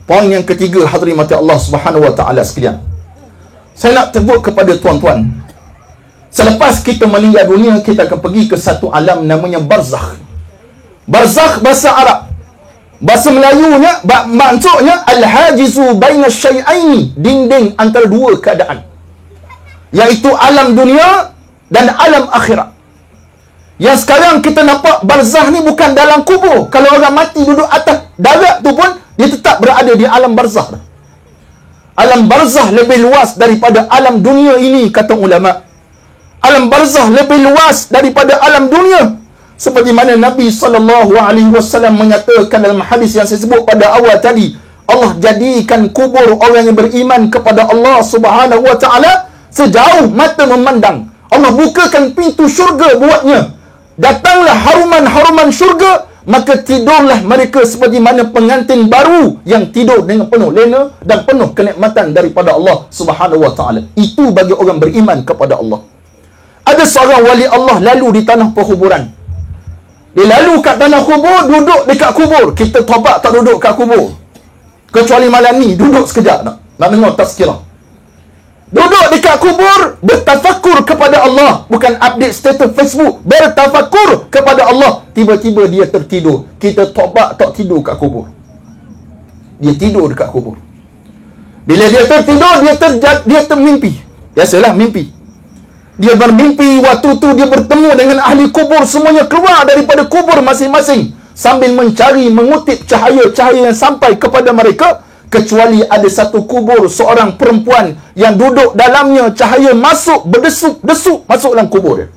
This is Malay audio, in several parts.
Poin yang ketiga, hadirin mati Allah Subhanahu wa taala sekalian. Saya nak sebut kepada tuan-tuan, selepas kita meninggal dunia, kita akan pergi ke satu alam namanya barzakh. Barzakh bahasa Arab. Bahasa Melayunya, maksudnya al-hajizu baina syai'aini, dinding antara dua keadaan, iaitu alam dunia dan alam akhirat. Yang sekarang kita nampak barzakh ni bukan dalam kubur. Kalau orang mati duduk atas darat tu pun, dia tetap berada di alam barzakh. Alam barzakh lebih luas daripada alam dunia ini, kata ulama. Alam barzakh lebih luas daripada alam dunia. Seperti mana Nabi SAW menyatakan dalam hadis yang saya sebut pada awal tadi, Allah jadikan kubur orang yang beriman kepada Allah Subhanahu wa taala sejauh mata memandang. Allah bukakan pintu syurga buatnya. Datanglah haruman-haruman syurga, maka tidurlah mereka seperti mana pengantin baru yang tidur dengan penuh lena dan penuh kenikmatan daripada Allah Subhanahu wa taala. Itu bagi orang beriman kepada Allah. Ada seorang wali Allah lalu di tanah perkuburan. Dia lalu kat tanah kubur, duduk dekat kubur. Kita tobat tak duduk kat kubur, kecuali malam ni duduk sekejap nak dengar tazkirah. Duduk dekat kubur, bertafakur kepada Allah. Bukan update status Facebook, bertafakur kepada Allah. Tiba-tiba dia tertidur. Kita tobat tak tidur kat kubur, dia tidur dekat kubur. Bila dia tertidur, dia termimpi. Biasalah mimpi. Dia bermimpi waktu tu dia bertemu dengan ahli kubur. Semuanya keluar daripada kubur masing-masing sambil mencari, mengutip cahaya-cahaya yang sampai kepada mereka, kecuali ada satu kubur seorang perempuan yang duduk dalamnya. Cahaya masuk, berdesuk-desuk masuk dalam kubur dia.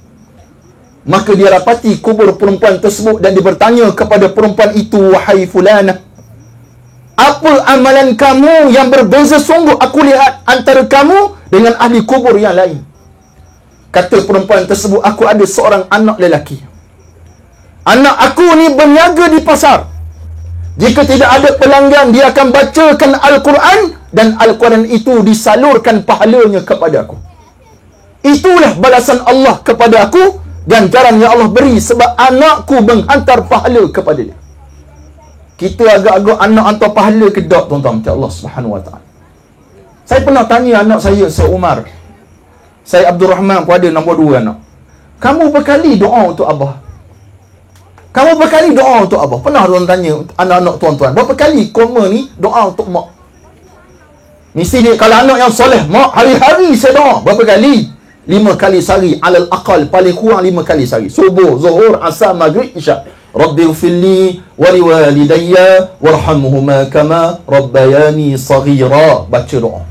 Maka dia rapati kubur perempuan tersebut dan dia bertanya kepada perempuan itu, "Wahai fulanah, apa amalan kamu yang berbeza sungguh aku lihat antara kamu dengan ahli kubur yang lain?" Kata perempuan tersebut, "Aku ada seorang anak lelaki. Anak aku ni berniaga di pasar. Jika tidak ada pelanggan, dia akan bacakan Al-Quran dan Al-Quran itu disalurkan pahalanya kepada aku. Itulah balasan Allah kepada aku, ganjaran yang Allah beri sebab anakku menghantar pahala kepada dia." Kita agak-agak anak hantar pahala ke tak, tuan-tuan? Allah Subhanahu wa taala. Saya pernah tanya anak saya Umar, saya Abdul Rahman pun ada nombor 2 anak. "Kamu berkali doa untuk abah? Kamu berkali doa untuk abah?" Pernah tuan tanya anak-anak tuan-tuan, berapa kali koma ni doa untuk mak? Mesti dia, kalau anak yang soleh, mak hari-hari saya doa. Berapa kali? 5 kali sehari. Alal aqal, paling kurang 5 kali sehari. Subuh, zuhur, asar, maghrib, isyak. Rabbi ghfirli wa liwalidayya warhamhuma kama rabbayani saghira. Baca doa.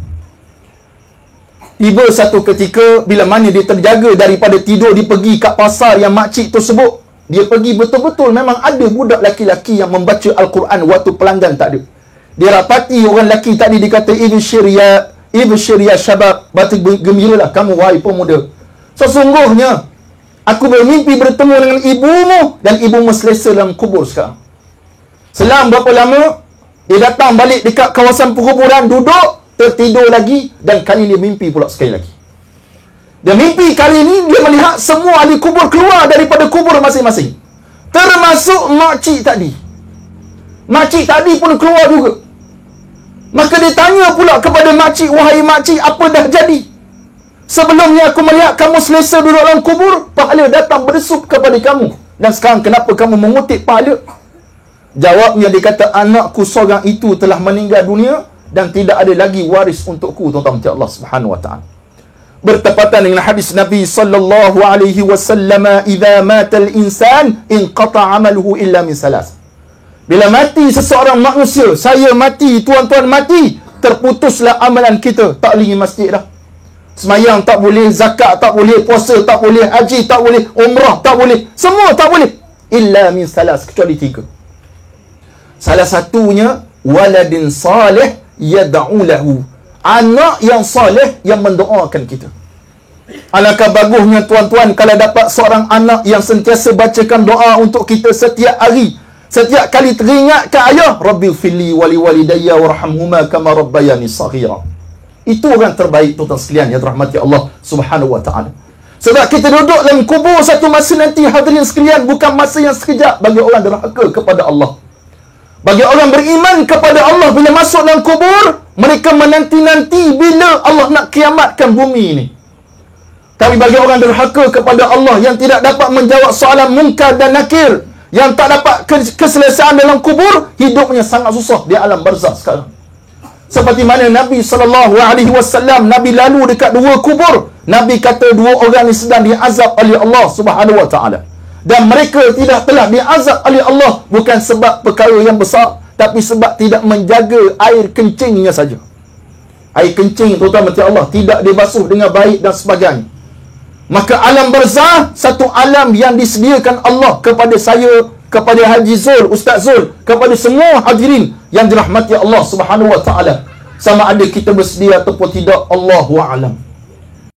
Tiba satu ketika, bila mana dia terjaga daripada tidur, dia pergi kat pasar yang makcik tersebut. Dia pergi betul-betul, memang ada budak laki-laki yang membaca Al-Quran waktu pelanggan tak ada. Dia rapati orang lelaki tadi, dia kata, "Ibshir ya syabab." Baca gembiralah kamu wahai pemuda. Sesungguhnya aku bermimpi bertemu dengan ibumu dan ibumu selesa dalam kubur sekarang. Selang berapa lama, dia datang balik dekat kawasan perkuburan, duduk, tertidur lagi, dan kali ni mimpi pula sekali lagi. Dia mimpi kali ni, dia melihat semua ahli kubur keluar daripada kubur masing-masing, termasuk makcik tadi. Makcik tadi pun keluar juga. Maka dia tanya pula kepada makcik, "Wahai makcik, apa dah jadi? Sebelumnya aku melihat kamu selesa duduk dalam kubur, pahala datang berdesuk kepada kamu, dan sekarang kenapa kamu mengutip pahala?" Jawabnya, dia kata, "Anakku seorang itu telah meninggal dunia dan tidak ada lagi waris untukku." Tuan-tuan Allah Subhanahu wa taala. Bertepatan dengan hadis Nabi sallallahu alaihi wasallam, "Idza mata al-insan inqata 'amaluhu illa min salas." Bila mati seseorang manusia, saya mati, tuan-tuan mati, terputuslah amalan kita. Tak pergi masjid dah. Semayang tak boleh, zakat tak boleh, puasa tak boleh, haji tak boleh, umrah tak boleh, semua tak boleh. Illa min salas, kecuali 3. Salah satunya, waladin salih yad'u lahu. Anak yang salih yang mendoakan kita. Alangkah bagusnya tuan-tuan kalau dapat seorang anak yang sentiasa bacakan doa untuk kita setiap hari. Setiap kali teringatkan ayah, "Rabbi ghfirli wa liwalidayya warhamhuma kama rabbayani saghira." Itu orang terbaik tuan-tuan sekalian yang dirahmati Allah Subhanahu wa taala. Sebab kita duduk dalam kubur satu masa nanti, hadirin sekalian, bukan masa yang sekejap bagi orang derhaka kepada Allah. Bagi orang beriman kepada Allah Allah bila masuk dalam kubur, mereka menanti-nanti bila Allah nak kiamatkan bumi ini. Tapi bagi orang derhaka kepada Allah yang tidak dapat menjawab soalan munkar dan nakir, yang tak dapat keselesaan dalam kubur, hidupnya sangat susah di alam barzakh sekarang. Seperti mana Nabi SAW, Nabi lalu dekat dua kubur, Nabi kata dua orang ni sedang diazab oleh Allah Subhanahu Wa Taala. Dan mereka telah diazab oleh Allah bukan sebab perkara yang besar, tapi sebab tidak menjaga air kencingnya saja. Air kencing terutama Allah tidak dibasuh dengan baik dan sebagainya. Maka alam barzakh satu alam yang disediakan Allah kepada saya, kepada Haji Zul, Ustaz Zul, kepada semua hadirin yang dirahmati Allah Subhanahu Wa Taala. Sama ada kita bersedia ataupun tidak, Allahu a'lam.